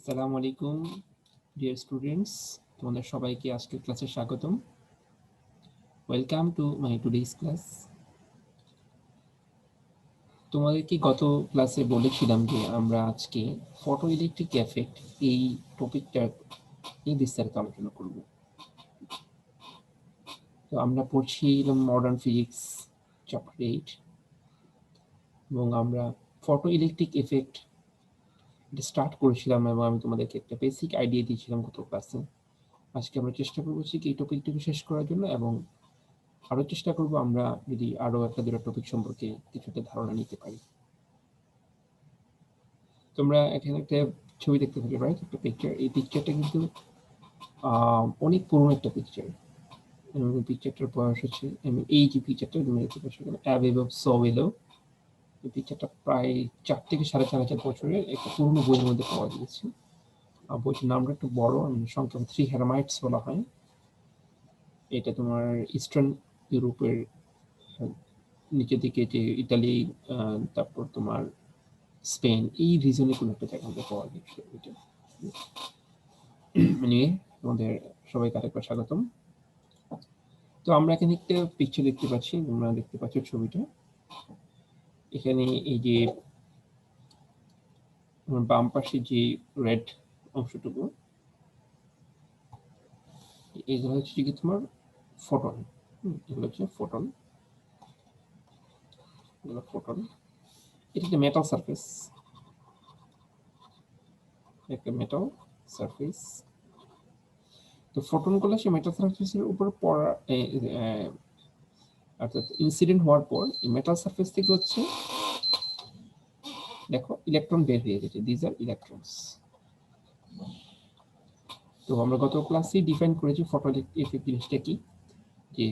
আসসালামু আলাইকুম dear students, তোমাদের সবাইকে আজকের ক্লাসে স্বাগতম। Welcome to my today's class. তোমাদেরকে গত ক্লাসে বলেছিলাম যে আমরা আজকে ফটো ইলেকট্রিক এফেক্ট এই টপিকটা নিয়ে বিস্তারিত আলোচনা করব। তো আমরা পড়ছিলাম মডার্ন ফিজিক্স চ্যাপ্টার 8 এবং আমরা ফটো ইলেকট্রিক এফেক্ট স্টার্ট করেছিলাম এবং আমি তোমাদেরকে একটা বেসিক আইডিয়া দিয়েছিলাম গত ক্লাসে। আজকে আমরা চেষ্টা করবো কি এই টপিকটাকে শেষ করার জন্য এবং আরো চেষ্টা করব আমরা যদি আরো একটা দুটো টপিক সম্পর্কে কিছুটা ধারণা নিতে পারি। তোমরা এখানে একটা ছবি দেখতে পাচ্ছ, রাইট? একটা পিকচার। এই পিকচারটা কিন্তু অনেক পুরনো একটা পিকচার এবং পিকচারটার বয়স হচ্ছে, আমি এই যে পিকচারটা তুমি দেখতে পাচ্ছ এখানে অ্যাবেব সোভেলো, এই পিকচারটা প্রায় 4 থেকে 4.5 হাজার বছরের একটা পুরনো বইয়ের মধ্যে পাওয়া গিয়েছে। বইটির নামটা একটু বড়, সংক্ষেপে 3 হেরামাইটস বলা হয়। এটা তোমার ইস্টার্ন ইউরোপের নিচের দিকে, যে ইতালি, তারপর তোমার স্পেন, এই রিজনে কোনো একটা জায়গা মধ্যে পাওয়া গেছে এটা। মানে তোমাদের সবাইকে আরেকবার স্বাগতম। তো আমরা এখানে একটা পিকচার দেখতে পাচ্ছি, তোমরা দেখতে পাচ্ছ ছবিটা। এখানে এই যে আমার বাম পাশে যে রেড অংশটুকু, এগুলো হচ্ছে কি তোমার ফোটন। এগুলো হচ্ছে ফোটন, এগুলো ফোটন। এটা একটা মেটাল সারফেস, একটা মেটাল সারফেস। তো ফোটনগুলো সে মেটাল সারফেসের উপর পড়া, অর্থাৎ ইনসিডেন্ট হওয়ার পর এই মেটাল সারফেস থেকে হচ্ছে দেখো ইলেকট্রন বের হয়ে গেছে, দিস আর ইলেকট্রনস। তো আমরা গত ক্লাসে ডিফাইন করেছি ফটো ইফেক্ট জিনিসটা কি, যে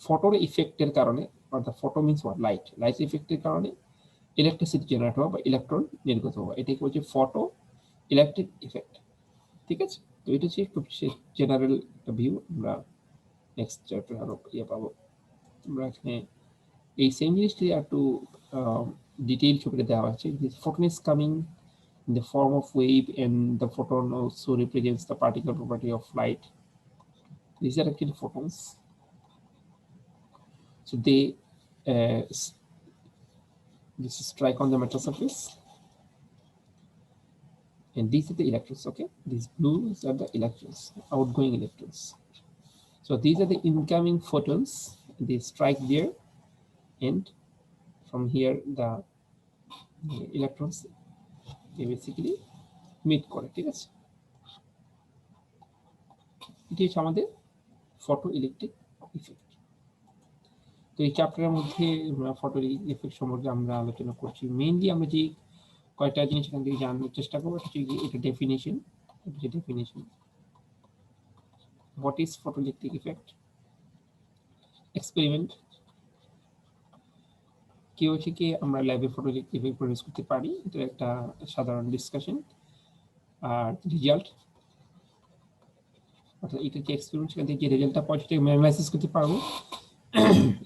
ফটোর ইফেক্টের কারণে, অর্থাৎ photo means what, light, light ইফেক্টের কারণে ইলেকট্রিসিটি জেনারেট হওয়া বা ইলেকট্রন নির্গত হওয়া, এটাকে বলছে ফটো ইলেকট্রিক ইফেক্ট। ঠিক আছে, তো এটা হচ্ছে খুব জেনারেল একটা ভিউ। আমরা নেক্সট চ্যাপ্টার আরো ইয়ে পাবো। আমরা এখানে এই সেম জিনিসটি একটু ডিটেইল ছবিটা দেওয়া আছে। Photon is coming in the form of wave, and the photon also represents the particle property of light. These are actually photons. So they this strike on the metal surface, and these are the electrons. Okay, these blues are the electrons, outgoing electrons. So these are the incoming photons. They strike there, and from here the electrons they basically meet করে। ঠিক আছে, এটি হচ্ছে আমাদের photo electric effect. তো এই চ্যাপ্টারের মধ্যে ফটো ইফেক্ট সম্পর্কে আমরা আলোচনা করছি। মেইনলি আমরা যে কয়টা জিনিস এখান থেকে জানার চেষ্টা করবো, এটা definition. What is photo electric effect, experiment, কি হচ্ছে কি আমরা ল্যাবে ফটো ইলেকট্রিক ইফেক্ট প্রডিউস করতে পারি, এটা একটা সাধারণ ডিসকাশন। আর রেজাল্ট, অর্থাৎ এটা যে এক্সপেরিমেন্ট সেখান থেকে যে রেজাল্টটা পাওয়া সেটাকে অ্যানালাইসিস করতে পারবো,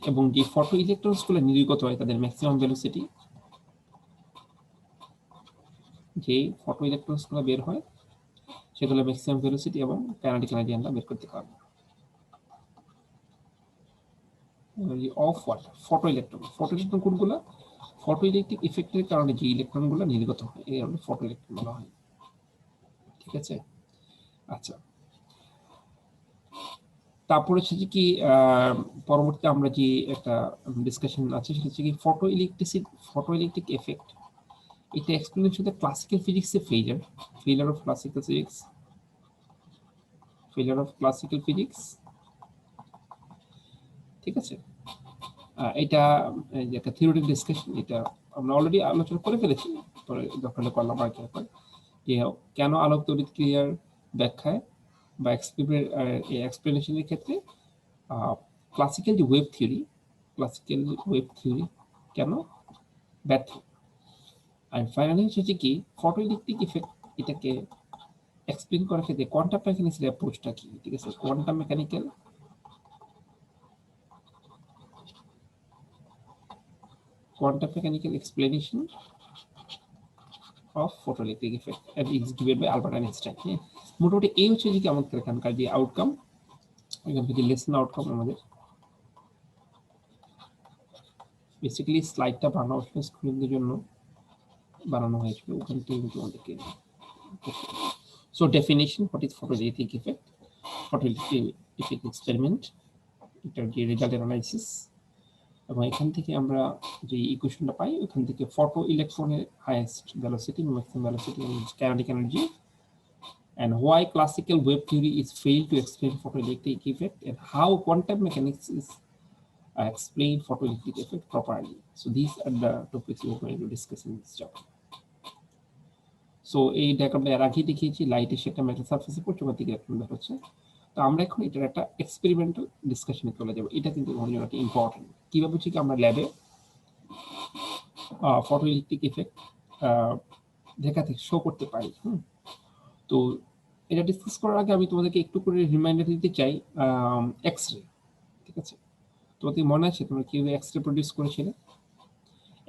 এবং যে ফটো ইলেকট্রনসগুলো নির্গত হয় তাদের ম্যাক্সিমাম ভেলোসিটি, যে ফটো ইলেকট্রনসগুলো বের হয় সেগুলো ম্যাক্সিমাম ভেলোসিটি এবং কাইনেটিক এনার্জি আমরা বের করতে পারবো। Of what, photo electron. Photo electron কোনগুলো? ফটো ইলেকট্রিক ইফেক্টের কারণে যে ইলেকট্রনগুলো নির্গত হয় এই কারণে ফটো ইলেকট্রন বলা হয়। ঠিক আছে, আচ্ছা। তারপর হচ্ছে যে কি পরবর্তীতে আমরা যে একটা ডিসকাশন আছে সেটা হচ্ছে কি ফটো ইলেকট্রিক এফেক্ট। এটা এক্সপ্লেনেশন হচ্ছে ক্লাসিক্যাল ফিজিক্সে ফেলিয়ার অফ ক্লাসিক্যাল ফিজিক্স। ঠিক আছে, এটা একটা থিওরিটিক ডিসকাশন, এটা আমরা অলরেডি আলোচনা করে ফেলেছি, পরে দরকার করলাম আর কি। যে কেন আলোক তড়িৎ ক্রিয়ার ব্যাখ্যায় বা এক্সপ্লেনেশনের ক্ষেত্রে ক্লাসিক্যাল ওয়েভ থিওরি কেন ব্যর্থ। আর ফাইনালি হচ্ছে কি ফটো ইলেকট্রিক ইফেক্ট, এটাকে এক্সপ্লেন করার ক্ষেত্রে কোয়ান্টাম মেকানিক্সের অ্যাপ্রোচটা কি। ঠিক আছে, quantum mechanical explanation of photoelectric effect as executed by Albert Einstein. হ্যাঁ, মোটামুটি এই হচ্ছে যে কি আমাদের এখানকার যে আউটকাম, এখান থেকে লেসন আউটকাম আমাদের বেসিক্যালি স্লাইডটা বানানো স্ক্রিনের জন্য বানানো হয়েছিল, ওখান থেকে কিন্তু আমাদেরকে। So definition, what is photoelectric effect, photoelectric effect experiment, এটার যে রেজাল্ট অ্যানালাইসিস, এবং এখান থেকে আমরা যে ইকুয়েশনটা পাই ওখান থেকে ফটো ইলেকট্রনের highest velocity, maximum velocity, kinetic energy, and why classical wave theory is failed to explain photoelectric effect, and how quantum mechanics is explain photoelectric effect properly. So these are the topics we are going to discuss in this chapter. So এই ডায়াগ্রামটা এর আগে দেখিয়েছি, লাইটের সেটা metal সারফেসে পড়ছে, ওখান থেকে ইলেকট্রন বের হচ্ছে। তো আমরা এখন এটার একটা এক্সপেরিমেন্টাল ডিসকাশনে চলে যাব। এটা কিন্তু আমাদের জন্য একটা ইম্পর্টেন্ট, কিভাবে হচ্ছে কি আমরা ল্যাবে ফটোইলেকট্রিক ইফেক্ট দেখাতে শো করতে পারি। তো এটা ডিসকাস করার আগে আমি তোমাদেরকে একটু করে রিমাইন্ডার দিতে চাই এক্সরে, ঠিক আছে? তোমাদের মনে আছে তোমরা কিভাবে এক্সরে প্রডিউস করেছিলে?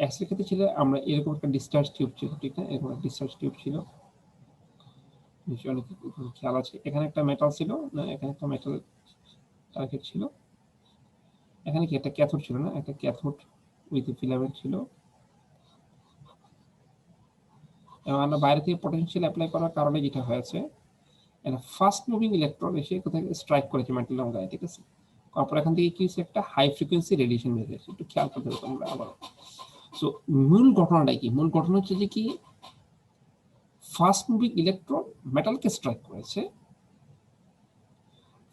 এক্সরে ক্ষেত্রে ছিল আমরা এরকম একটা ডিসচার্জ টিউব ছিল, ঠিক না? এরকম একটা ডিসচার্জ টিউব ছিল, নিশ্চয়ই অনেক খেয়াল আছে। এখানে একটা মেটাল ছিল না, এখানে একটা মেটাল টার্গেট ছিল, এখানে কি একটা ক্যাথোড ছিল না, একটা ক্যাথোড উইথ ফিলামেন্ট ছিল, এবং আমরা বাইরে থেকে পটেনশিয়াল অ্যাপ্লাই করার কারণে যেটা হয়েছে, একটা ফাস্ট মুভিং ইলেকট্রন এসে কোথায় স্ট্রাইক করেছে মেটালের গায়ে, ঠিক আছে? তারপর এখান থেকে কি হচ্ছে, একটা হাই ফ্রিকোয়েন্সি রেডিয়েশন বের হয়েছে। একটু খেয়াল করতে হবে তোমরা আবার। সো মূল ঘটনাটা কি? মূল ঘটনা হচ্ছে যে কি ফাস্ট মুভিং ইলেকট্রন মেটালকে স্ট্রাইক করেছে,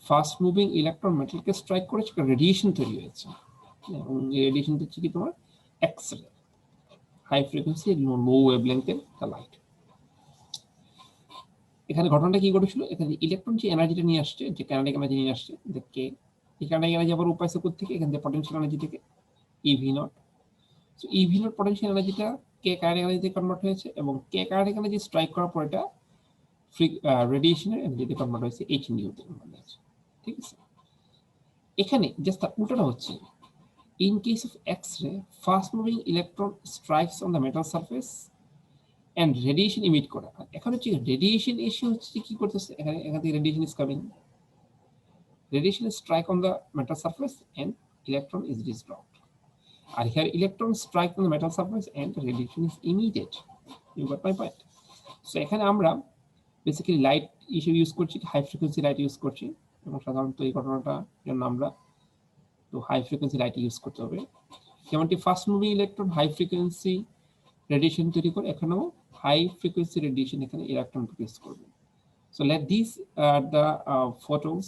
ফাস্ট মুভিং ইলেকট্রন মেটালকে স্ট্রাইক করেছে, একটা রেডিয়েশন তৈরি হয়েছে, এবং এই রেডিয়েশন হচ্ছে কি তোমার এক্সরে, হাই ফ্রিকোয়েন্সি লো ওয়েভলেংথের লাইট। এখানে ঘটনাটা কি ঘটেছিল, এখানে ইলেকট্রন যে এনার্জিটা নিয়ে আসছে, যে কাইনেটিক এনার্জি নিয়ে আসছে, দেখে এই কাইনেটিক এনার্জি আবার উপায় থেকে এখান থেকে পটেনশিয়াল এনার্জি থেকে EV not. So EV not potential এনার্জিটা কে কাইনেটিক এনার্জিতে কনভার্ট হয়েছে, এবং কে কাইনেটিক এনার্জি স্ট্রাইক করার পর এটা রেডিয়েশনের এনার্জিতে কনভার্ট হয়েছে, এইচ নিউতে কনভার্ট হয়েছে, ঠিক আছে? এখানে জাস্ট তার উল্টোটা হচ্ছে, in case of X-ray, fast-moving electron strikes on the metal surface and radiation emit করে। এখন হচ্ছে রেডিয়েশন এসে হচ্ছে কি করতেছে, এখান থেকে radiation is coming, radiation strike on the metal surface and electron is dissolved, আর here electron strike on the metal surface and radiation is emitted. You got my point? So এখানে আমরা বেসিক্যালি লাইট হিসেবে use করছি, high frequency light use করছি, এবং সাধারণত এই ঘটনাটা জন্য আমরা তো হাই ফ্রিকোয়েন্সি লাইট ইউজ করতে হবে। যেমনটি fast moving electron high frequency radiation তৈরি করে, এখানেও হাই ফ্রিকোয়েন্সি রেডিয়েশন এখানে ইলেকট্রন প্রডিউস করবে। So let this the photons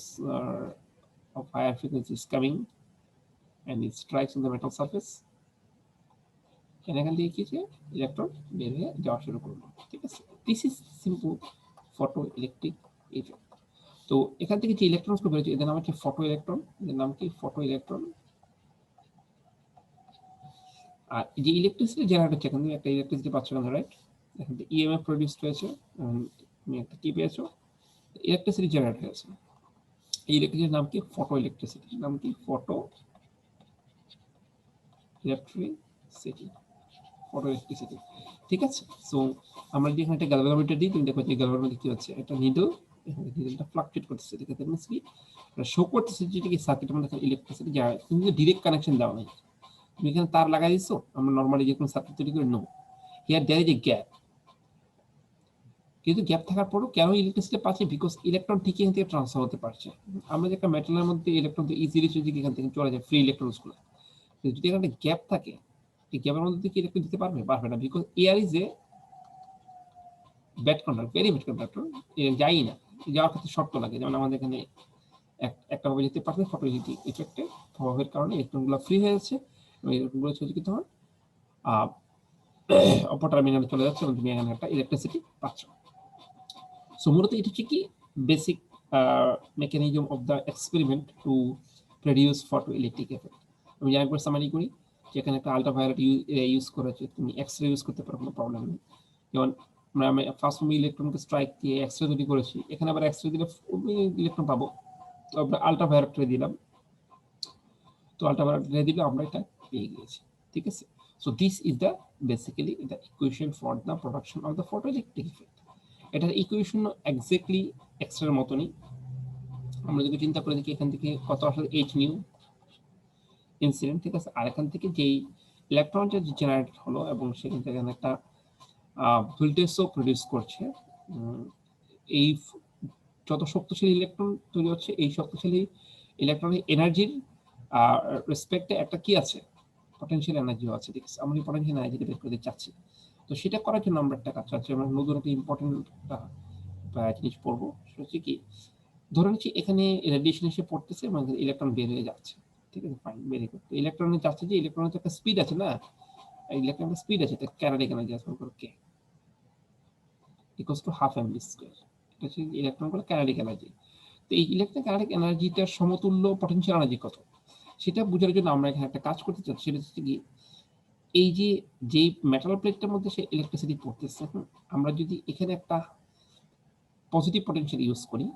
of higher frequency is coming and it strikes on the metal surface, এখান থেকে কি যে ইলেকট্রন বের হয়ে যাওয়া শুরু করবে, ঠিক আছে? This is simple photo electric effect. তো এখান থেকে যে ইলেকট্রনস বের হচ্ছে এদের নাম হচ্ছে ফটো ইলেকট্রন, এদের নাম কি ফটো ইলেকট্রন। আর যে ইলেকট্রিসিটি জেনারেট হচ্ছে, এখান থেকে একটা ইলেকট্রিসিটি পাচ্ছ না, রাইট? এখান থেকে ইএমএফ প্রডিউসড হয়েছে, তুমি একটা কি পেয়েছো, ইলেকট্রিসিটি জেনারেট হয়েছে। এই ইলেকট্রিসিটির নাম কি ফটো ইলেকট্রিসিটি, নাম কি ফটো ইলেকট্রিসিটি, ফটো ইলেকট্রিসিটি, ঠিক আছে? সো আমরা যদি এখানে একটা গ্যালভানোমিটার দিই, তুমি দেখো যে গ্যালভানোমিটার কি হচ্ছে, একটা নিডল, এখানে নিডলটা ফ্লাকচুয়েট করতেছে, ঠিক আছে? মিন্স কি শো করতেছে যেটা কি সার্কিটের মধ্যে ইলেকট্রিসিটি যা, কিন্তু ডাইরেক্ট কানেকশন দেওয়া নাই, তুমি এখানে তার লাগাই দিচ্ছো, আমরা নরমালি যে কোনো সার্কিট তৈরি করি, no, here there is a gap. কিন্তু গ্যাপ থাকার পরও কেন ইলেকট্রিসিটি পাচ্ছে, বিকজ ইলেকট্রন ঠিক এখান থেকে ট্রান্সফার হতে পারছে। আমরা যে একটা মেটালের মধ্যে ইলেকট্রন তো ইজিলি এখান থেকে চলে যায়, ফ্রি ইলেকট্রনসগুলো। যদি এখানে গ্যাপ থাকে, এই গ্যাপের মধ্যে কি ইলেকট্রন দিতে পারবে? পারবে না, because air is a bad conductor, very bad conductor, যাই না, যাওয়ার ক্ষেত্রে শর্ত লাগে। যেমন আমাদের এখানে একটা ভাবে যেতে পারবে, ফটো ইফেক্টের প্রভাবের কারণে ইলেকট্রনগুলো ফ্রি হয়ে যাচ্ছে, এবং ইলেকট্রনগুলো হচ্ছে কি তোমার অপর টার্মিনালে চলে যাচ্ছে, এবং তুমি এখানে একটা ইলেকট্রিসিটি পাচ্ছ। সো মূলত এটা হচ্ছে কি basic mechanism of the experiment to produce photo electric effect. আমি একবার সামারি করি, যেখানে একটা আলট্রাভায়োলেট ইউজ করা হচ্ছে, তুমি এক্সরে ইউজ করতে পারো, কোনো প্রবলেম নেই। যেমন আমরা ফার্স্ট মুভি ইলেকট্রনকে স্ট্রাইক দিয়ে এক্সরে তৈরি করেছি, এখানে আবার এক্সরে দিলে ইলেকট্রন পাবো, তো আমরা আলট্রাভায়োলেট রে দিলাম, তো আলট্রাভায়োলেট রে দিলে আমরা এটা পেয়ে গিয়েছি, ঠিক আছে? So this is the basically the equation for the production of the photoelectric effect. এটার ইকুয়েশন এক্স্যাক্টলি এক্সট্রার মতনই। আমরা যদি চিন্তা করে দেখি এখান থেকে কত আসলে এইচ নিউ ইনসিডেন্ট, ঠিক আছে, আর এখান থেকে যেই ইলেকট্রনটা জেনারেট হলো এবং সেখান থেকে একটা ভোল্টেজও প্রডিউস করছে। এই যত শক্তিশালী ইলেকট্রন তৈরি হচ্ছে, এই শক্তিশালী ইলেকট্রনিক এনার্জির রেসপেক্টে একটা কি আছে, পটেনশিয়াল এনার্জিও আছে, ঠিক আছে। আমরা এই পটেনশিয়াল এনার্জিটা বের করতে চাচ্ছি। তো সেটা করার জন্য আমরা একটা কাজ চাচ্ছি, আমরা নতুন একটা ইম্পর্টেন্ট জিনিস পড়বো। সেটা হচ্ছে কি, ধরে নিচ্ছি এখানে রেডিয়েশন এসে পড়তেছে এবং ইলেকট্রন বের হয়ে যাচ্ছে, ঠিক আছে, ফাইন, ভেরি গুড। ইলেকট্রনে যাচ্ছে যে ইলেকট্রনের তো একটা স্পিড আছে না, ইলেকট্রনের স্পিড আছে, এটা কাইনেটিক এনার্জি আছে, K equals to half M V square. এটা হচ্ছে ইলেকট্রনগুলো কাইনেটিক এনার্জি। তো এই ইলেকট্রন কাইনেটিক এনার্জিটার সমতুল্য পটেনশিয়াল এনার্জি কত, সেটা বোঝার জন্য আমরা এখানে একটা কাজ করতে চাচ্ছি। সেটা হচ্ছে কি, এই যে যেই মেটাল প্লেটটার মধ্যে সে ইলেকট্রিসিটি পড়তেছে, আমরা যদি এখানে একটা পজিটিভ পটেনশিয়াল ইউজ করি,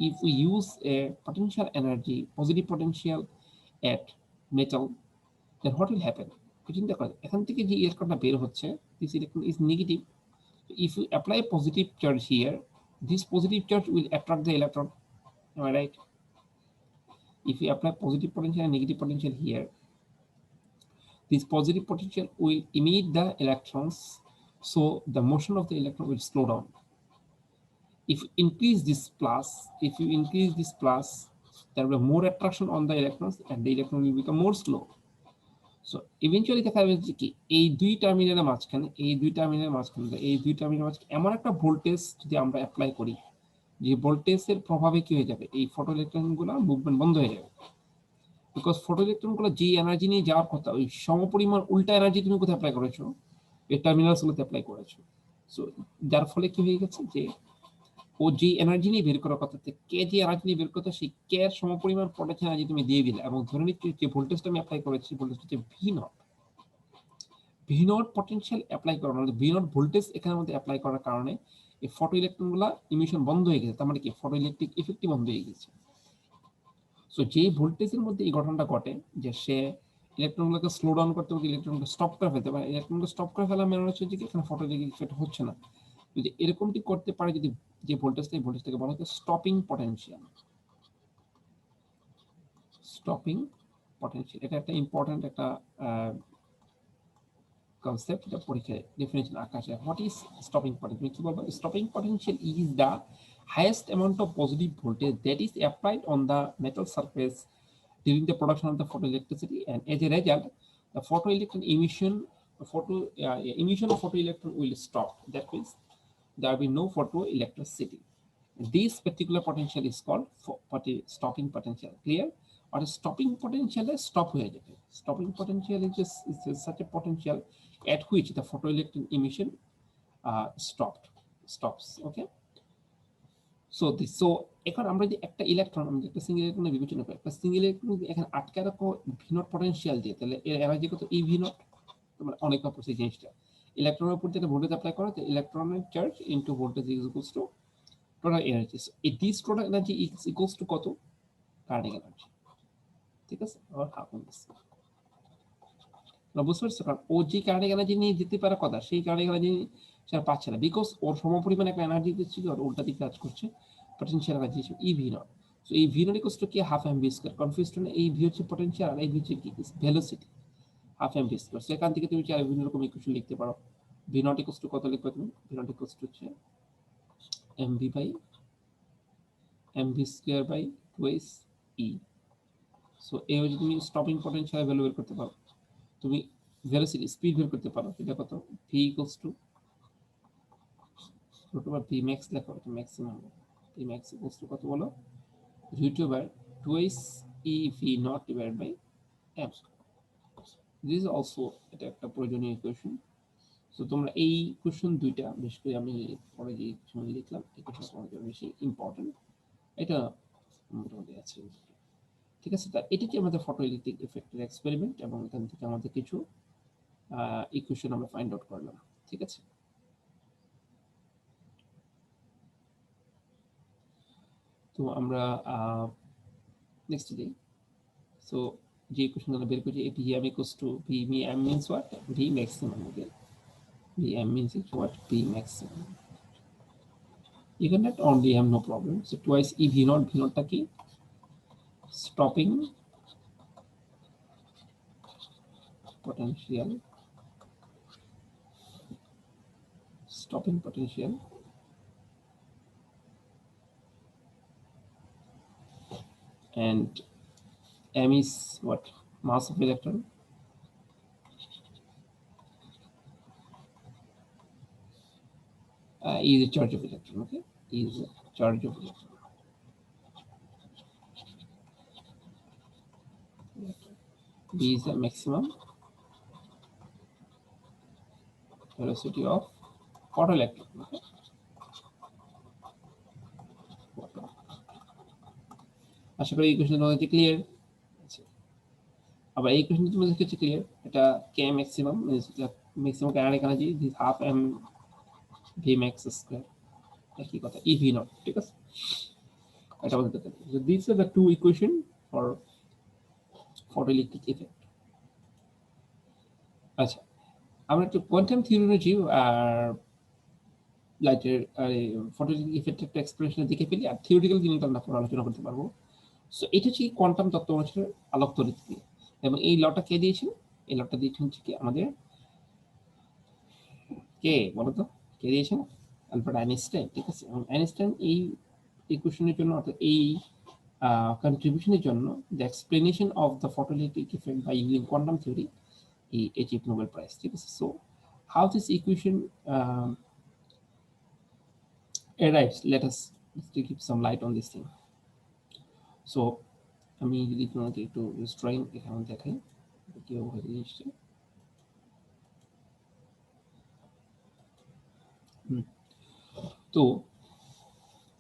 if we use a potential energy positive potential at metal, then what will happen? চিন্তা করেন, এখান থেকে যে ইলেকট্রনটা বের হচ্ছে, this electron is negative. If you apply positive charge here, this positive charge will attract the electron. Am I right? If you apply positive potential and negative potential here, this positive potential will emit the electrons, so the motion of the electron will slow down. If you increase this plus, there will be more attraction on the electrons and the electron will become more slow. So eventually দেখা যাবে যে কি, এই দুই টার্মিনালের মাঝখানে এমন একটা ভোল্টেজ যদি আমরা অ্যাপ্লাই করি, যে ভোল্টেজের প্রভাবে কি হয়ে যাবে, এই ফটো ইলেকট্রনগুলো মুভমেন্ট বন্ধ হয়ে যাবে। বিকজ ফটো ইলেকট্রনগুলো যে এনার্জি নিয়ে যাওয়ার কথা, ওই সমপরিমাণ উল্টা এনার্জি তুমি কোথায় অ্যাপ্লাই করেছো, এই টার্মিনালসগুলোতে অ্যাপ্লাই করেছো। সো যার ফলে কি হয়ে গেছে, যে ও যে এনার্জি নিয়ে বের করার কথা, কে যে এনার্জি নিয়ে বের করতে, সেই কে এর সমপরিমাণ পটেনশিয়াল এনার্জি তুমি দিয়ে দিলে, এবং ধরে নিচ্ছি যে ভোল্টেজটা আমি অ্যাপ্লাই করেছি, ভোল্টেজটা হচ্ছে ভি নট পটেনশিয়াল অ্যাপ্লাই করার, ভি নট ভোল্টেজ এখানের মধ্যে অ্যাপ্লাই করার কারণে এই ফটো ইলেকট্রনগুলো ইমিশন বন্ধ হয়ে গেছে। তার মানে কি, ফটো ইলেকট্রিক ইফেক্টই বন্ধ হয়ে গেছে। সো যেই ভোল্টেজের মধ্যে এই ঘটনাটা ঘটে, যে সে ইলেকট্রনগুলোকে স্লো ডাউন করতে পারে, ইলেকট্রনকে স্টপ করে ফেলতে পারে, ইলেকট্রনকে স্টপ করে ফেলা মানে হচ্ছে যে এখানে ফটো ইলেকট্রিক ইফেক্ট হচ্ছে না। যদি এরকমটি করতে পারে, যদি যে ভোল্টেজটা, এই ভোল্টেজটাকে বলা হচ্ছে স্টপিং পটেনশিয়াল। স্টপিং পটেনশিয়াল, এটা একটা ইম্পর্টেন্ট একটা concept, the পরীক্ষায় definition আকাশে। What is stopping potential? কি বলবো? Stopping potential is the highest amount of positive voltage that is applied on the metal surface during the production of the photoelectricity, and as a result, the photoelectron emission of photoelectron will stop. That means there will be no photoelectricity. This particular potential is called stopping potential. Clear? Or stopping potential is stop হয়ে যাবে। Stopping potential is such a potential at which the photoelectron emission stops. Okay. So এখন আমরা যে একটা electron, আমরা একটা single ইলেকট্রনের বিবেচনা করি, একটা সিঙ্গেল ইলেকট্রন এখানে আটকে রাখো ভি নট পটেনশিয়াল দিয়ে, তাহলে এর এনার্জি কত, এই ভি নট। তোমরা অনেক অপর সেই জিনিসটা, ইলেকট্রনের উপর যেটা ভোল্টেজ অ্যাপ্লাই করা, তো ইলেকট্রনের charge into voltage is equals to total energy. এই this total energy is equals to কত, কাইনেটিক এনার্জি, ঠিক আছে, আর হাফ এম ভি স্কয়ার। বুঝতে পারছো, কারণ ও যে কাইনেটিক এনার্জি নিয়ে যেতে পারে কথা, সেই কাইনেটিক এনার্জি সে পাচ্ছে না, বিকজ ওর সমপরিমাণ একটা এনার্জি দিচ্ছে, ওর উল্টা দিকে কাজ করছে, পটেনশিয়াল এনার্জি হিসেবে ই ভি নট। সো এই ভি নট ইকুয়ালস টু কি, half M V square. Confuse না, এই ভি হচ্ছে পটেনশিয়াল আর এই ভি হচ্ছে কি, velocity, half M V square. সেখান থেকে তুমি চার বিভিন্ন রকম ইকুয়েশন লিখতে পারো। ভি নট ইকুয়ালস টু কত লিখবে তুমি, ভি নট ইকুয়ালস টু হচ্ছে M V by M V square by 2s E. So এই হচ্ছে তুমি স্টপিং পটেনশিয়াল ভ্যালু বের করতে পারো, তুমি ভেলোসিটি স্পিড বের করতে পারো, এটা কত, V equals to root over V max লেখা, এটা maximum, V max equals to কত বলো, root over 2s E V not divided by M. This is also, এটা একটা প্রয়োজনীয় ইকুয়েশন। সো তোমরা এই কোশ্চেন দুইটা, বিশেষ করে আমি পরে যে সময় লিখলাম, এই কোশ্চেন তোমাদের জন্য বেশি ইম্পর্টেন্ট, এটা মোটামুটি আছে, ঠিক আছে। তা এটি কি আমাদের ফটোইলেকট্রিক ইফেক্টের এক্সপেরিমেন্ট, এবং এখান থেকে আমাদের কিছু ইকুয়েশন আমরা ফাইন্ড আউট করলাম, ঠিক আছে। তো আমরা নেক্সট দিই। সো যে ইকুয়েশন আমরা বের করেছি Vm equals to Vm means what? V maximum. Okay, Vm means what? V maximum. You can write only M, no problem. So twice E V naught. V naught টা কি? Stopping potential. Stopping potential. And M is what? Mass of electron. E is the charge of electron. Okay, E is the charge of electron. V is the maximum velocity of photoelectron. Okay. আশা করি এই question তোমাদের clear আছে। আবার এই question তোমাদের কাছে clear, এটা K maximum maximum kinetic energy this half M V max square, একই কথা ই ভি নট, ঠিক আছে। এটা বলতে পারি so this are the two equation for photoelectric effect. আচ্ছা, আমরা একটু কোয়ান্টাম থিওরি অনুযায়ী লাইটের ফটোইলেকট্রিক ইফেক্টের একটা এক্সপ্লেনেশন দেখে ফেলি, আর থিওরিটিক্যাল জিনিসটা আমরা পরে আলোচনা করতে পারবো। সো এটা হচ্ছে কোয়ান্টাম তত্ত্ব অনুসারে আলোক তড়িৎ, এবং এই লটা কে দিয়েছেন? এই লটা দিয়েছেন হচ্ছে কি আমাদের কে বলতো কে দিয়েছেন? আলবার্ট আইনস্টাইন, ঠিক আছে। এবং আইনস্টাইন এই ইকুয়েশনের জন্য অর্থাৎ এই কন্ট্রিবিউশনের জন্য the explanation of the photoelectric effect by using quantum theory he achieved Nobel Prize, ঠিক আছে। So how this equation arrives, let us give some light on this thing. So আমি যদি তোমাকে একটু ড্রয়িং এখানে দেখাই কিভাবে জিনিসটা। তো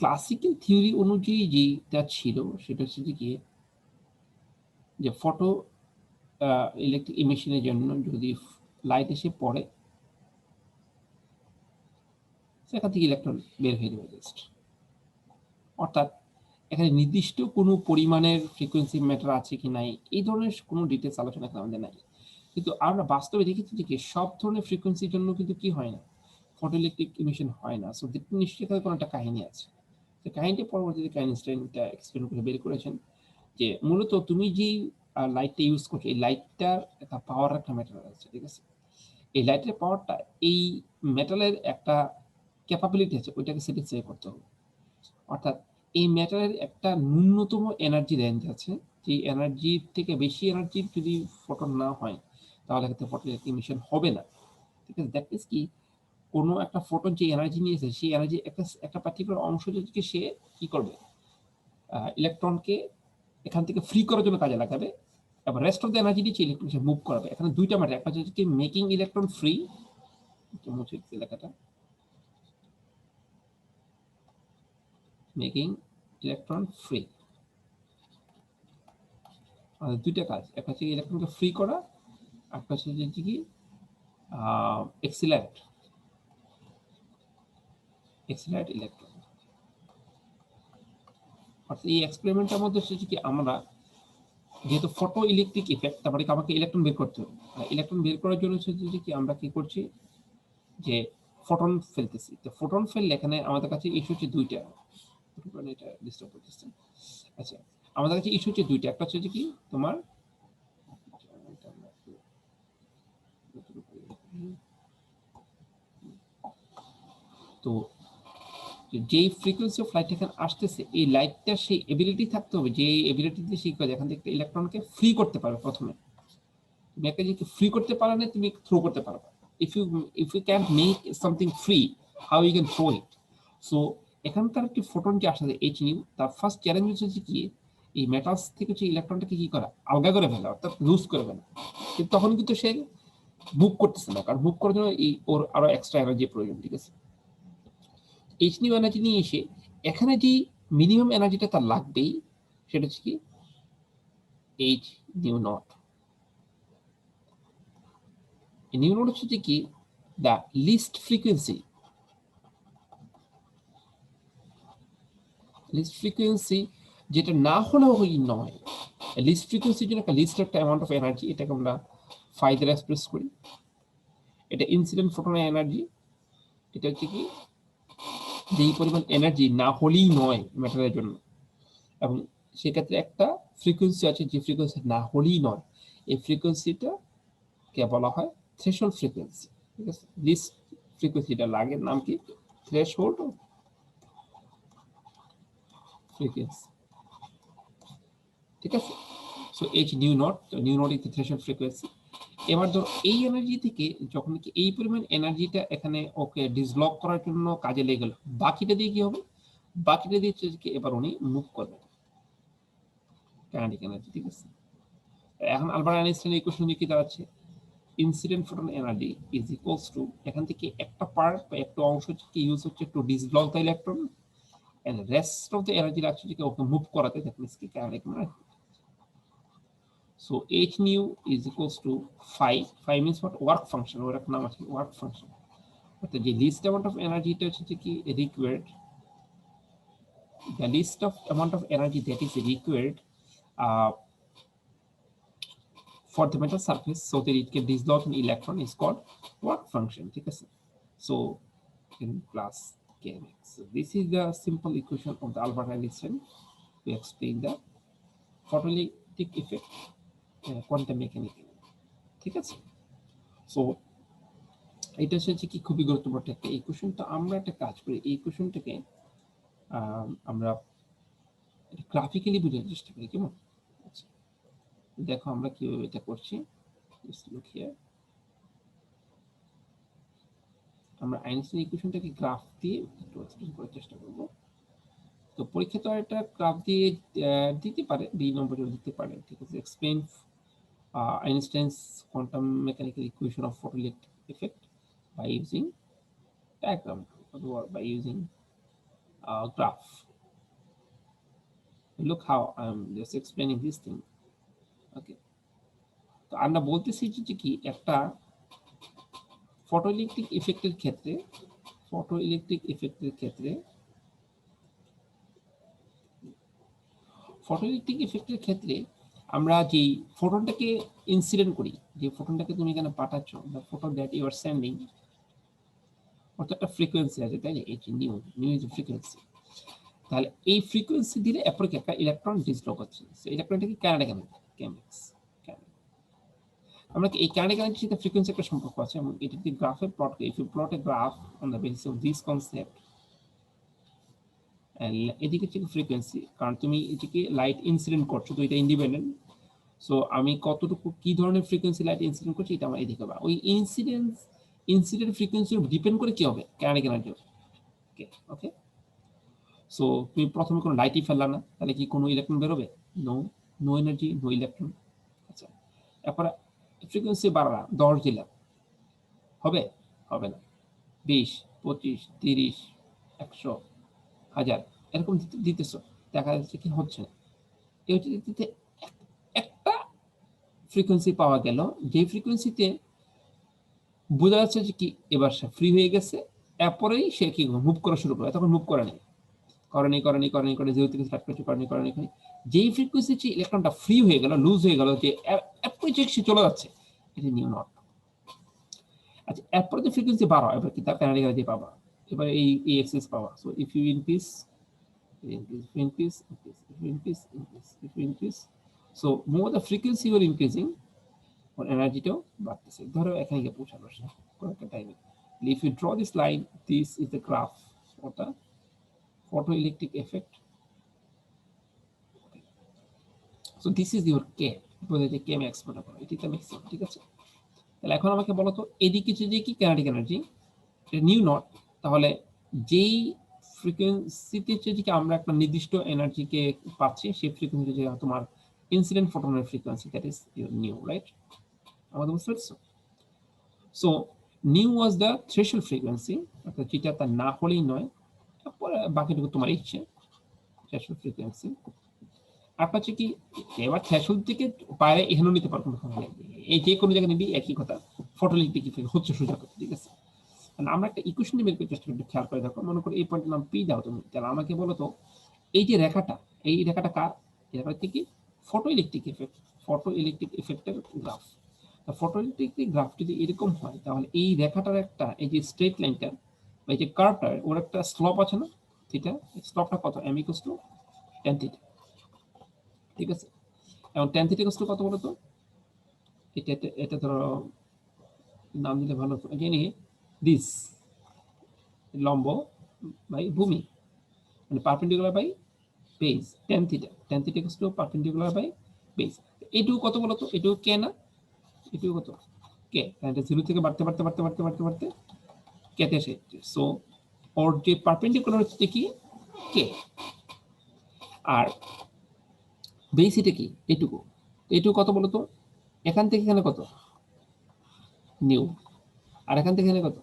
ক্লাসিক্যাল থিওরি অনুযায়ী যেটা ছিল সেটা হচ্ছে যে ফটো ইলেকট্রিক ইমিশনের জন্য যদি লাইট এসে পড়ে সেখান থেকে ইলেকট্রন বের হয়ে যাবে জাস্ট। অর্থাৎ এখানে নির্দিষ্ট কোনো পরিমাণের ফ্রিকোয়েন্সি ম্যাটার আছে কি নাই এই ধরনের কোনো ডিটেলস আলোচনা এখানে আমাদের নাই, কিন্তু আমরা বাস্তবে দেখেছি যে সব ধরনের ফ্রিকোয়েন্সির জন্য কিন্তু কি হয় না, ফটোইলেকট্রিক ইমিশন হয় না। সো নিশ্চয়ই কোনো একটা কাহিনী আছে। তো কাহিনীটা পরবর্তীতে আইনস্টাইনটা এক্সপ্লেন করে বের করেছেন যে মূলত তুমি যে লাইটটা ইউজ করছো এই লাইটটার একটা পাওয়ার একটা ম্যাটার আছে, ঠিক আছে। এই লাইটের পাওয়ারটা এই মেটালের একটা ক্যাপাবিলিটি আছে, ওইটাকে স্যাটিসফাই করতে হবে। অর্থাৎ এই ম্যাটারের একটা ন্যূনতম এনার্জি রেঞ্জ আছে, যে এনার্জির থেকে বেশি এনার্জির যদি ফটোন না হয় তাহলে ক্ষেত্রে ফটোইলেকট্রিক ইমিশন হবে না, ঠিক আছে। দ্যাট মিনস কি কোনো একটা ফটোন যে এনার্জি নিয়েছে সেই এনার্জি একটা পার্টিকুলার অংশ যদি সে কি করবে, ইলেকট্রনকে এখান থেকে ফ্রি করার জন্য কাজে লাগাবে, এবার রেস্ট অফ দ্য এনার্জি দিয়ে ইলেকট্রন সে মুভ করাবে। এখানে দুইটা ম্যাটার, একটা হচ্ছে মেকিং ইলেকট্রন ফ্রি, মুছে লেখাটা মেকিং ইলেকট্রন ফ্রি, দুইটা কাজ, একটা হচ্ছে ইলেকট্রনকে ফ্রি করা, একটা হচ্ছে কি এক্সিলারেট ইলেকট্রন। অর্থাৎ এই এক্সপেরিমেন্টের মধ্যে হচ্ছে কি আমরা যেহেতু ফটো ইলেকট্রিক ইফেক্ট, তারপরে আমাকে ইলেকট্রন বের করতে হবে। ইলেকট্রন বের করার জন্য হচ্ছে কি আমরা কি করছি যে ফোটন ফেলতেছি। তো ফোটন ফেললে এখানে আমাদের কাছে ইস্যু হচ্ছে দুইটা, এটা ডিস্টার্ব করতেছে। আচ্ছা, আমাদের কাছে ইস্যু হচ্ছে দুইটা, একটা হচ্ছে কি তোমার তো যেই ফ্রিকোয়েন্সি অফ লাইট এখানে আসতেছে এই লাইটটা সেই এবিলিটি থাকতে হবে যে এবিলিটি দিয়ে সেই কাজ এখান থেকে ইলেকট্রনকে ফ্রি করতে পারবে। প্রথমে তুমি একটা জিনিসকে ফ্রি করতে পারো না, তুমি থ্রো করতে পারবে। if you can make something free, how you can throw it? So এখানকার একটি ফোটন যে আসলে এইচ নিউ, তার ফার্স্ট চ্যালেঞ্জ হচ্ছে কি এই মেটালস থেকে হচ্ছে ইলেকট্রনটাকে কি করা, আলগা করে ফেলা, অর্থাৎ লুজ করে ফেলা। কিন্তু তখন কিন্তু সে মুভ করতেছে না, কারণ মুভ করার জন্য এই ওর আরো এক্সট্রা এনার্জি প্রয়োজন, ঠিক আছে। এইচ নিউ এনার্জি নিয়ে এসে এখানে যে মিনিমাম এনার্জিটা তার লাগবেই সেটা হচ্ছে কি H new not. New not হচ্ছে কি দ্য লিস্ট ফ্রিকোয়েন্সি, যেটা না হলেও নয়, লিস্ট ফ্রিকোয়েন্সির জন্য একটা লিস্ট একটা অ্যামাউন্ট অফ এনার্জি, এটাকে আমরা ফাই দ্বারা এক্সপ্রেস করি। এটা ইনসিডেন্ট ফোটনের এনার্জি, এটা হচ্ছে কি যেই পরিমাণ এনার্জি না হলেই নয় ম্যাটারের জন্য, এবং সেক্ষেত্রে একটা ফ্রিকোয়েন্সি আছে যে ফ্রিকোয়েন্সি না হলেই নয়, এই ফ্রিকোয়েন্সিটা কে বলা হয় থ্রেশহোল্ড ফ্রিকোয়েন্সি। ঠিক আছে, লিস্ট ফ্রিকোয়েন্সিটা লাগের নাম কি থ্রেশহোল্ড ফ্রিকোয়েন্সি। ঠিক আছে, so H new not, new not is the threshold frequency. এবার ধর এই এনার্জি থেকে যখন কি এই পরিমাণ এনার্জিটা এখানে ওকে ডিসলক করার জন্য কাজে লেগে গেল, বাকিটা দিয়ে কি হবে, বাকিটা দিয়ে কি এবার উনি মুভ করবেন কাইনেটিক এনার্জি। ঠিক আছে, এখন আলবার্ট আইনস্টাইনের ইকুয়েশন কি দাঁড়াচ্ছে, incident photon energy is equals two, এখান থেকে একটা পার্ট বা একটা অংশ কি ইউজ হচ্ছে to disblock the electron, and rest of the energy লাগছে যে ওকে মুভ করাতে, দ্যাট মিন্স কি kinetic energy. So h nu is equals to phi. Phi means what? Work function. Or একটা নাম আছে work function. অর্থাৎ যে least amount of energy টা হচ্ছে কি required, the least of amount of energy that is required for the metal surface so that it can dislodge an electron is called work function. ঠিক আছে, so in class kmx. So this is the simple equation of the Albert Einstein to explain the photoelectric effect quantum mechanics. ঠিক আছে, so এটা হচ্ছে কি খুবই গুরুত্বপূর্ণ একটা ইকুয়েশন। তো আমরা একটা কাজ করি, এই ইকুয়েশনটাকে আমরা গ্রাফিক্যালি বোঝার চেষ্টা করি, কেমন? আচ্ছা, দেখো আমরা কিভাবে এটা করছি। আমরা আইনস্টাইন ইকুয়েশনটাকে গ্রাফ দিয়ে একটু এক্সপ্লেন করার চেষ্টা করব। তো পরীক্ষা তো এটা গ্রাফ দিয়ে দিতে পারে, 2 নম্বরে দিতে পারে। ঠিক আছে, explain Einstein's quantum mechanical equation of photoelectric effect by using diagram or by using graph. Look how I'm just explaining this thing. Okay, তো আমরা বলতেছি যে কি একটা ফটোইলেকট্রিক ইফেক্টের ক্ষেত্রে, ফটোইলেকট্রিক ইফেক্টের ক্ষেত্রে ফটোইলেকট্রিক ইফেক্টের ক্ষেত্রে আমরা যেই ফোটনটাকে ইনসিডেন্ট করি, যে ফোটনটাকে তুমি এখানে পাঠাচ্ছ, the photon that you are sending, অর্থাৎ একটা ফ্রিকোয়েন্সি আছে, তাই না? এই নিউ নিউ ইজ ফ্রিকোয়েন্সি। তাহলে এই ফ্রিকোয়েন্সি দিলে অ্যাপ্রোচ একটা ইলেকট্রন ডিসলক হচ্ছে, সেই ইলেকট্রনটা কি কাইনেটিক এনার্জি, কেমিক্স। আমরা এই কাইনেটিক এনার্জির সাথে ফ্রিকোয়েন্সি একটা সম্পর্ক আছে, এবং এটা যদি গ্রাফে প্লট করি, if you plot a graph on the basis of this concept, এদিকে হচ্ছে ফ্রিকোয়েন্সি, কারণ তুমি এটিকে লাইট ইনসিডেন্ট করছো, তো এটা ইন্ডিপেন্ডেন্ট। সো আমি কতটুকু কি ধরনের ফ্রিকোয়েন্সি লাইট ইনসিডেন্ট করছি এটা আমার এদিকে হবে, ওই ইনসিডেন্ট ফ্রিকোয়েন্সির ডিপেন্ড করে কি হবে কাইনেটিক এনার্জি। ওকে ওকে, সো তুমি প্রথমে কোনো লাইটই ফেললা না, তাহলে কি কোনো ইলেকট্রন বেরোবে? No, no energy, no electron. আচ্ছা, এরপরে ফ্রিকোয়েন্সি বাড়ালাম, 10 দিলাম, হবে? হবে না। 20, 25, 30, 100, 1000 এরকম দিতেছো, দেখা যাচ্ছে কি হচ্ছে না। এই হচ্ছে দিতে একটা ফ্রিকোয়েন্সি পাওয়া গেল, যে ফ্রিকোয়েন্সিতে বোঝা যাচ্ছে যে কি এবার সে ফ্রি হয়ে গেছে, এরপরেই সে কি মুভ করা শুরু করে, তখন মুভ করে নেই, করে 0 থেকে স্টার্ট করছে, করে যেই ফ্রিকোয়েন্সি ইলেকট্রনটা ফ্রি হয়ে গেল, লুজ হয়ে গেল, যে অ্যাপ্রোচে সে চলে যাচ্ছে, এটা নিউ নট। আচ্ছা, এরপরে যে ফ্রিকোয়েন্সি বাড়াও, এবার কি তার কাইনেটিক এনার্জি পাবা, এবার এই এক্সেস পাওয়া। So if you increase, so more the frequency you are increasing, or এনার্জিটাও বাড়তেছে। ধরো এখানে গিয়ে পৌঁছানো কোনো একটা টাইমে, if you draw this line, this is the graph of the photoelectric effect. Okay. So this is your k, বলে যে k max মনে করো, এটি তো ম্যাক্সিমাম। ঠিক আছে, তাহলে এখন আমাকে বলো তো এদিকে যে কি কাইনেটিক এনার্জি, এটা নিউ নট, তাহলে যেই ফ্রিকোয়েন্সিতে যে আমরা একটা নির্দিষ্ট এনার্জিকে পাচ্ছি, সেই ফ্রিকোয়েন্সি যে তোমার ইনসিডেন্ট ফোটনের frequency, that is nu, right? আমাদের বুঝতে পারছো? So nu was the threshold frequency, অর্থাৎ যেটা তার না হলেই নয়, তারপরে বাকিটুকু তোমার ইচ্ছে থ্রেশহোল্ড ফ্রিকোয়েন্সি। আর হচ্ছে কি এবার থ্রেশহোল্ড থেকে বাইরে এখানেও নিতে পারবো না, এই যে কোনো জায়গায় নিবি একই কথা, ফটোইলেকট্রিক ইফেক্ট হচ্ছে সোজা কথা। ঠিক আছে, আমরা একটা ইকুয়েশন বের করতে চেষ্টা করি, খেয়াল করে দেখো, মনে করো এই পয়েন্টের নাম পি দাও তুমি, তাহলে আমাকে বলো তো এই যে রেখাটা, এই রেখাটা কার? এই রেখাটা কি ফটোইলেকট্রিক ইফেক্ট, ফটোইলেকট্রিক ইফেক্টের গ্রাফ। ফটোইলেকট্রিক গ্রাফ যদি এরকম হয় তাহলে এই রেখাটার একটা, এই যে স্ট্রেট লাইনটা বা এই যে কার্ভটার ওর একটা স্লপ আছে না থিটা, স্লপটা কত m equals to tan theta, ঠিক আছে। এবং tan থিটা ইকুয়ালস টু কত বলো তো, এটা এটা ধরো নাম দিলে ভালো হতো, জানি দিস লম্ব বাই ভূমি, মানে perpendicular by base, tan theta, tan theta equals to perpendicular by base. এইটুকু কত বলো তো, এটুকু কে না, এটুকু কত কে, এটা 0 থেকে বাড়তে বাড়তে বাড়তে বাড়তে বাড়তে বাড়তে কেতে আসে। সো ওর যে পারপেন্ডিকুলার হচ্ছে কি কে, আর বেস এটা কি এটুকু, এটুকু কত বলো তো, এখান থেকে এখানে কত নিউ, আর এখান থেকে এখানে কত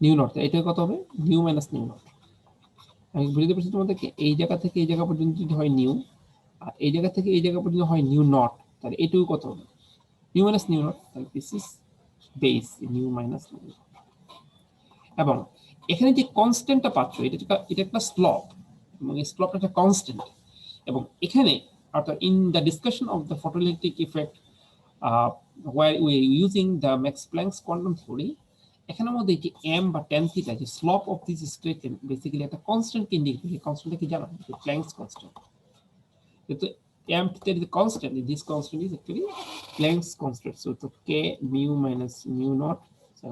নিউ নট, এটা কত হবে নিউ মাইনাস নিউ নট। আমি বুঝতে পারছি তোমাদেরকে, এই জায়গা থেকে এই জায়গা পর্যন্ত যদি হয় নিউ, আর এই জায়গা থেকে এই জায়গা পর্যন্ত হয় নিউ নট, তাহলে এটুকু কত হবে নিউ মাইনাস নিউ নট, তাহলে this is base new minus new not. এবং এখানে যে কনস্ট্যান্টটা পাচ্ছ এটা একটা স্লপ, এবং এই স্লপটা একটা কনস্ট্যান্ট। এবং এখানে অর্থাৎ in the discussion of the photoelectric effect where we are using the Max Planck's quantum theory, এখানের মধ্যে যে m বা tan theta, যে slope of this straight line basically একটা কনস্ট্যান্ট কে ইন্ডিকেট করে। কনস্ট্যান্টটা কি জানো, প্ল্যাঙ্কস কনস্ট্যান্ট। তো m theta is the constant, this constant is actually Planck's constant, so it's k mu minus mu naught. So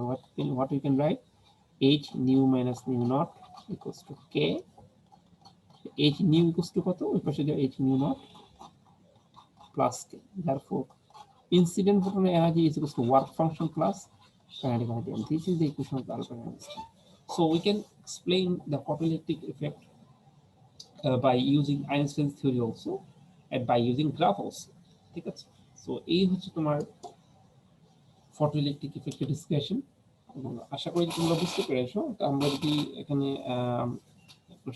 what we can write, h nu minus nu naught equals to k, h nu equals to কত, ওই পাশে h nu naught plus k, therefore incident photon energy is equals to work function plus kinetic energy, and this is the equation of the Albert Einstein. So we can explain the photoelectric effect by using Einstein's theory also, and by using graph also, ঠিক আছে। So এই হচ্ছে তোমার photoelectric ইফেক্টের discussion, এবং আশা করি তোমরা বুঝতে পেরেছো। তো আমরা যদি এখানে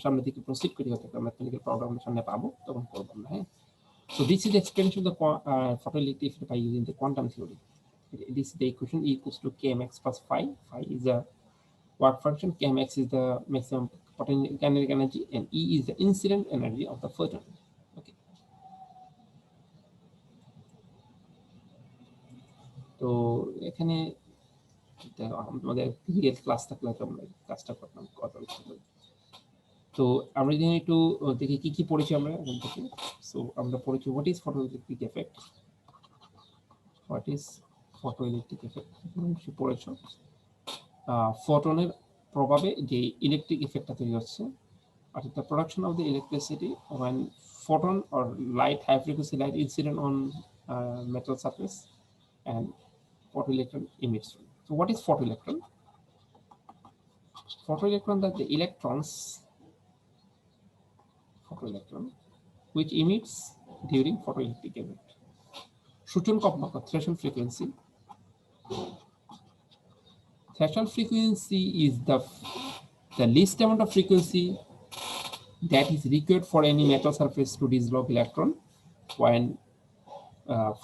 সামনে দিকে প্রসিড করি, হয়তো ম্যাথমেটিক্যাল প্রবলেম সামনে পাবো, তখন করবো না, হ্যাঁ। So this is the explanation of the photoelectric effect by using the quantum theory. This is the equation, E equals to kmx plus phi. Phi is the work function, kmx is the maximum potential kinetic energy, and E is the incident energy of the photon. Okay. তো এখানে আমাদের real class থাকলে তো আমরা কাজটা করতাম কত। তো আমরা যদি একটু দেখি কি কি পড়েছি আমরা এখান থেকে। সো আমরা পড়েছি what is photoelectric effect, what is photoelectric effect পড়েছ। ফটোনের প্রভাবে যে ইলেকট্রিক ইফেক্টটা তৈরি হচ্ছে, অর্থাৎ the production of the electricity when photon or light, high frequency light incident on metal surface and photoelectron emits. So what is photoelectron? Photoelectron are the electrons, photoelectron which emits during photoelectric event. সূচন কম্পাঙ্ক, threshold frequency. Threshold frequency is the least amount of frequency that is required for any metal surface to dislodge electron when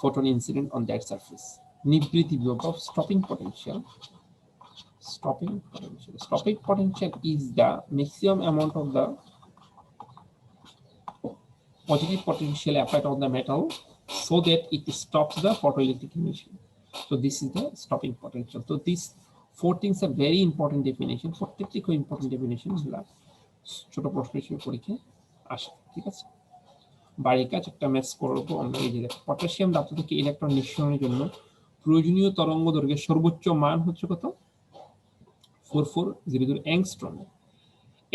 photon incident on that surface. নিবৃত্তি বিভব of stopping potential. Stopping potential. Stopping potential is the maximum amount of the positive potential applied on the metal so that it stops the photoelectric emission. So this is the stopping potential. So these four things are very important definition. প্রত্যেকটি খুব important definition গুলা ছোট প্রশ্ন হিসেবে পরীক্ষায় আসে, ঠিক আছে। বাড়ির কাজ একটা ম্যাথস করবো আমরা। এই যে পটাশিয়াম ধাতু থেকে ইলেকট্রন নিঃসরণের জন্য প্রয়োজনীয় তরঙ্গ দৈর্ঘ্যের সর্বোচ্চ মান হচ্ছে কত, 4400 অ্যাংস্ট্রম।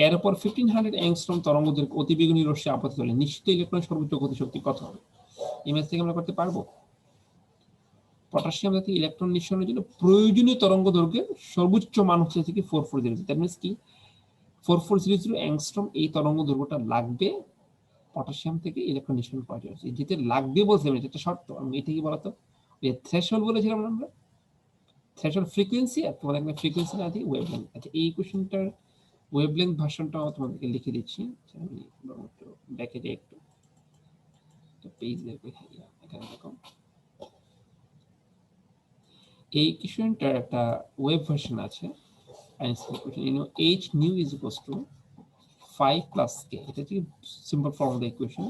এর উপর 1500 অ্যাংস্ট্রম তরঙ্গ দৈর্ঘ্য অতিবেগুনি রশ্মি আপাতত হলে নিশ্চিত ইলেকট্রনের সর্বোচ্চ গতিশক্তি কত হবে? এই ম্যাথ থেকে আমরা করতে পারবো। পটাশিয়াম জাতীয় ইলেকট্রন নিঃসরণের জন্য প্রয়োজনীয় তরঙ্গ দৈর্ঘ্যের সর্বোচ্চ মান হচ্ছে কি 4400। দ্যাট মিন্স কি 4400 অ্যাংস্ট্রম এই তরঙ্গ দৈর্ঘ্যটা লাগবে পটাশিয়াম থেকে ইলেকট্রন নিঃসরণ করার জন্য। যেটা লাগবে বলছিলাম, এটা একটা শর্ত। আমি এটা কি বলতো, থ্রেশহোল্ড বলেছিলাম আমরা, থ্রেশহোল্ড ফ্রিকোয়েন্সি, আর তোমাদের একটা ফ্রিকোয়েন্সি না দিয়ে ওয়েভলেংথ। আচ্ছা, এই কোশ্চেনটার ওয়েভলেংথ ভার্সনটাও তোমাদেরকে লিখে দিচ্ছি। আমি একটু দেখে দিই, একটু পেজ দেখবে এখানে দেখো। এই কোশ্চেনটার একটা ওয়েভ ভার্সন আছে। h nu is equals to 5 plus k. এটা হচ্ছে simple form of the equation.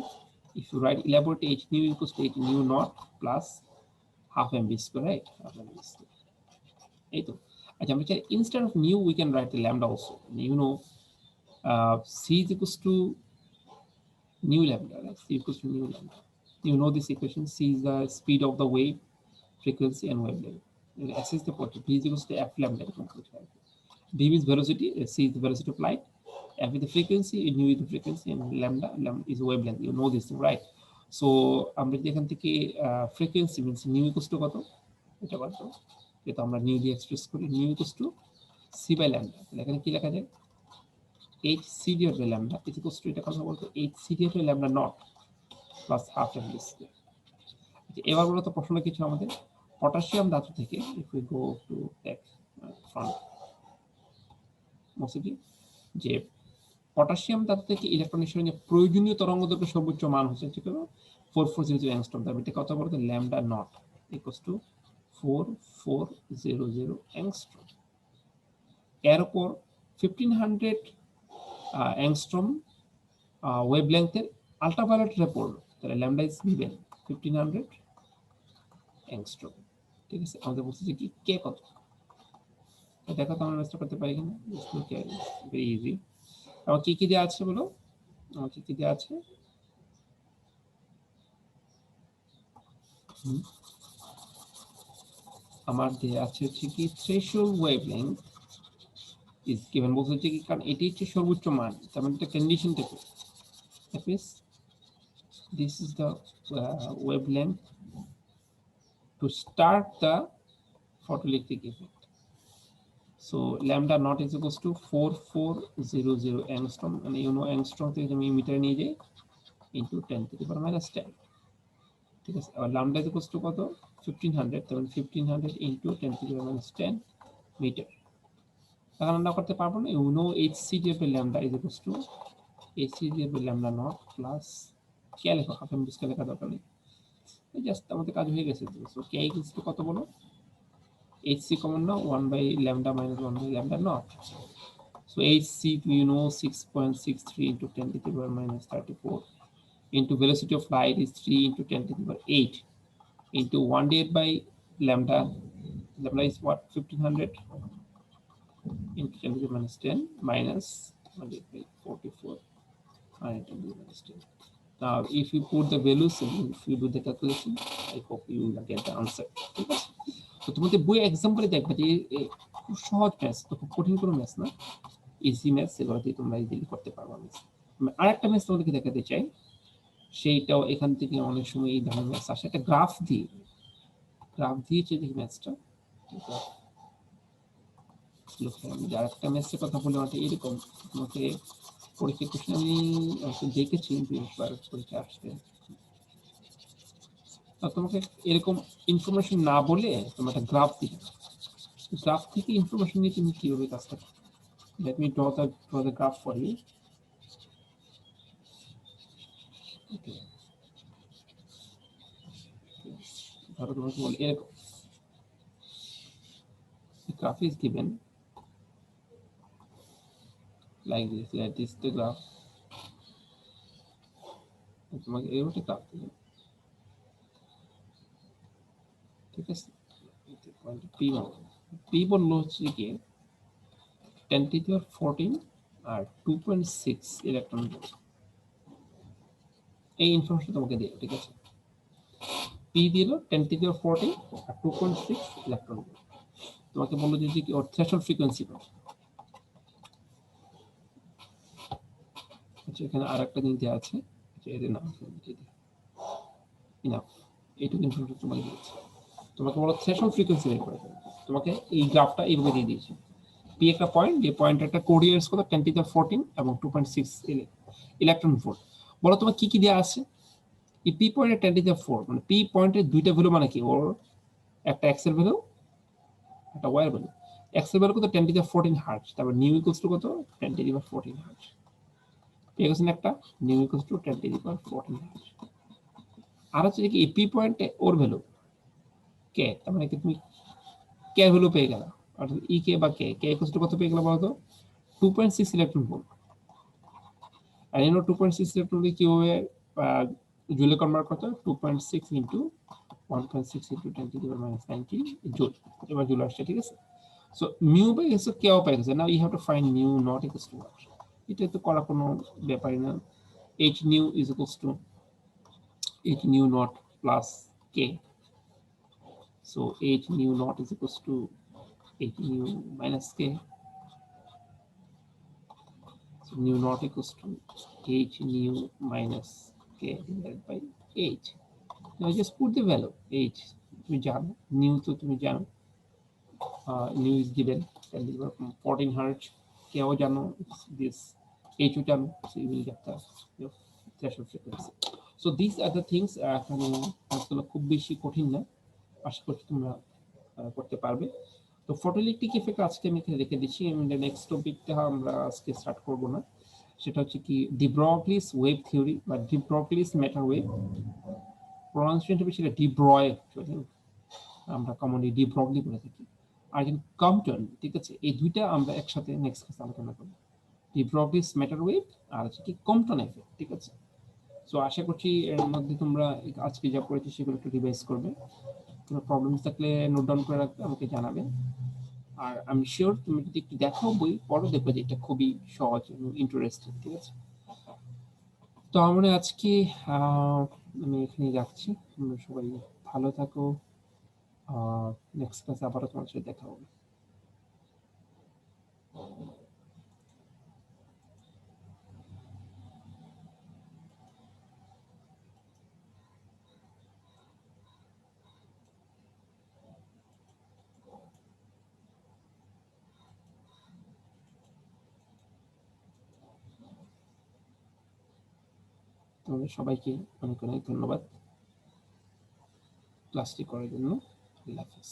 if you write elaborate h nu equals to h nu naught plus half mv square, right? Half mv square. এই তো আচ্ছা আমরা চাই instead of nu we can write the lambda also. You know c is equals to nu lambda, right? C equals to nu lambda. You know this equation. C is the speed of the wave, frequency and wavelength. S is the potential. V is equals to f lambda. V is velocity, c is the velocity of light, f is the frequency, nu is the frequency, and lambda is wavelength. You know this thing, right? So আমরা যদি এখান থেকে frequency means nu equals to কত, এটা কত, এটা আমরা nu দিয়ে এক্সপ্রেস করি, nu equals to c by lambda। তাহলে এখানে কি লেখা যায়, h c divided by lambda is equals to, এটা কথা বলতো h c divided by lambda naught plus half mv square। এবার বলতো প্রশ্নটা কিছু আমাদের পটাশিয়াম ধাতু থেকে, if we go to back front মসিকি, যে পটাশিয়াম ধাতু থেকে ইলেকট্রন নিঃসরণের প্রয়োজনীয় তরঙ্গদৈর্ঘ্যের সর্বোচ্চ মান হচ্ছে ঠিক আছে 4400 অ্যাংস্ট্রম। তার এটা কত বলতো lambda not equals two 4400 angstrom. এর উপর 1500 অ্যাংস্ট্রম ওয়েভলেংথের আল্ট্রাভায়োলেট রে পড়লো, তাহলে ল্যামডা ইজ গিভেন 1500 অ্যাংস্ট্রম। ঠিক আছে, আমাদের বলছে যে কি কে কত, দেখো তো আমরা মেস্টার করতে পারি কিনা, ভেরি ইজি। আমার কি কি দেওয়া আছে বলো, আমার কি কি দেওয়া আছে, আমার দেওয়া আছে হচ্ছে কি থ্রেশহোল্ড ওয়েভলেংথ ইজ গিভেন, বলছে হচ্ছে কি কারণ এটি হচ্ছে সর্বোচ্চ মান, তার মানে একটা কন্ডিশন থেকে that is this is the wavelength to start the photoelectric effect. So lambda naught is equals to 4400 angstrom, and you know angstrom থেকে আমি মিটার নিয়ে যাই into 10 to the power minus 10। ঠিক আছে, আর lambda is equals to কত 1500, তাহলে 1500 into 10 to the power minus 10 metre. এখন আমরা করতে পারবো না, you know hc divided by lambda is equals to hc divided by lambda naught plus কে লেখো হাফ এম বিস্কা লেখা দরকার নেই, জাস্ট আমাদের কাজ হয়ে গেছে। সো কে ইকুয়ালস টু কত বলো, hc কমন না 1 by lambda minus 1 by lambda naught। So hc you know 6.63 into 10 to the power minus 34 into velocity of light is 3 into 10 to the power 8 into 1 divided by lambda, lambda is what 1500 into 10 to the minus 10 minus 1 divided by 44 and 10 to the minus 10। Now if you put the values and if you do the calculation, I hope you will get the answer। ঠিক আছে, তো তোমাদের বই এক্সাম্পলে দেখবে যে খুব সহজ math, তো খুব কঠিন কোনো ম্যাথ না, ইজি ম্যাথ, সেগুলো দিয়ে তোমরা ইজিলি করতে পারবে। আরেকটা ম্যাথ তোমাদেরকে দেখাতে চাই, সেইটাও এখান থেকে অনেক সময় এই ধরনের ম্যাথ আসে, একটা গ্রাফ দিয়েছে দেখি ম্যাথটা। আমি যার একটা ম্যাথের কথা বলে ওটা এরকম, তোমাকে পরীক্ষা কোশ্চেন আমি দেখেছি বেশবার পরীক্ষা আসবে, তোমাকে এরকম ইনফরমেশন না বলে তোমার একটা গ্রাফ দিবে, গ্রাফ থেকে ইনফরমেশন নিয়ে তুমি কিভাবে কাজটা করবে। Let me draw the graph for you. Okay. ধরো তোমাকে বলি এরকম, the graph is given like this, that is the graph। তোমাকে এরকম একটা গ্রাফ দিবে, ঠিক আছে, p বললো হচ্ছে কি 10 to the power 14 আর 2.6 ইলেকট্রন ভোল্ট, এই ইনফরমেশন তোমাকে দিল। ঠিক আছে, p দিল 10 to the power 14 আর 2.6 ইলেকট্রন ভোল্ট, তোমাকে বললো যে কি ওর থ্রেশহোল্ড ফ্রিকোয়েন্সি কত। আচ্ছা এখানে আরেকটা জিনিস দেওয়া আছে, আচ্ছা এর নাম ইনাফ, এইটুকু ইনফরমেশন তোমাকে দিয়েছে, তোমাকে বলো থ্রেশহোল্ড ফ্রিকোয়েন্সি বের করে দেবে, তোমাকে এই গ্রাফটা এইভাবে দিয়ে দিয়েছে। পি একটা পয়েন্ট, যে পয়েন্টের একটা কোঅর্ডিনেটস কত 10 to the power 14 এবং 2.6 ইলেকট্রন ভোল্ট। বলো তোমার কি কি দেওয়া আছে, এই পি পয়েন্টের 10 to the power 4 মানে পি পয়েন্টের দুইটা ভ্যালু, মানে কি ওর একটা এক্স এর ভ্যালু একটা ওয়াই এর ভ্যালু। এক্স এর ভ্যালু কত 10 to the power 14 হার্টজ, তারপর নিউ ইকুয়ালস টু কত 10 to the power 14 হার্টজ, ঠিক আছে, একটা nu equals to 10 to the power 14 hertz. আর হচ্ছে কি এই পি পয়েন্টে ওর ভ্যালু কে, তার মানে কি তুমি কে ভ্যালু পেয়ে গেল, অর্থাৎ ই কে বা কে ইকুয়ালস টু কত পেয়ে গেল বলতো 2.6 ইলেকট্রন ভোল্ট। আর ইউনো 2.6 ইলেকট্রন ভোল্ট কিভাবে জুলে কনভার্ট কত 2.6 into 1.6 into 10 to the power minus 19 joule. এবার জুল আসছে, ঠিক আছে। সো মিউ বাই এস কেও পাই গেছে। Now you have to find mu not equals to what. এটা তো করা কোনো ব্যাপারই না। h nu is equals to h nu not plus k। So h nu not is equals to h nu minus k। So nu not equals to h nu minus k divided by h. Now just put the value h. তুমি জানো nu তো তুমি জানো, nu is given 14 hertz, k ও জানো, this h ও জানো, so you will get the threshold frequency. So these are the things এখানে আসলে খুব বেশি কঠিন না, আশা করছি তোমরা করতে পারবে। তো ফটোইলেকট্রিক ইফেক্ট আজকে আমি এখানে রেখে দিচ্ছি। নেক্সট টপিকটা আমরা আজকে স্টার্ট করব না, সেটা হচ্ছে কি ডি ব্রগলিস ওয়েভ থিওরি বা ডি ব্রগলিস ম্যাটার ওয়েভ। প্রনাউন্সিয়েশনটা বেশি ডি ব্রয়, আমরা কমনলি ডি ব্রগলি বলে থাকি। আর কম্পটন, ঠিক আছে, এই দুইটা আমরা একসাথে নেক্সট ক্লাসে আলোচনা করব। ডি ব্রগলিস ম্যাটার ওয়েভ আর হচ্ছে কি কম্পটন এফেক্ট, ঠিক আছে। সো আশা করছি এর মধ্যে তোমরা আজকে যা পড়েছি সেগুলো একটু রিভাইজ করবে। কোনো প্রবলেম থাকলে নোট ডাউন করে রাখবে, আমাকে জানাবে। আর আমি শিওর তুমি যদি একটু দেখো বই পড়ো, দেখবে যে এটা খুবই সহজ এবং ইন্টারেস্টিং, ঠিক আছে। তো আমরা আজকে আমি এখানে যাচ্ছি, তোমরা সবাই ভালো থাকো। নেক্সট ক্লাসে আবারও তোমার সাথে দেখা হবে। তোমাদের সবাইকে অনেক অনেক ধন্যবাদ ক্লাসটি করার জন্য। আল্লাহ হাফেজ।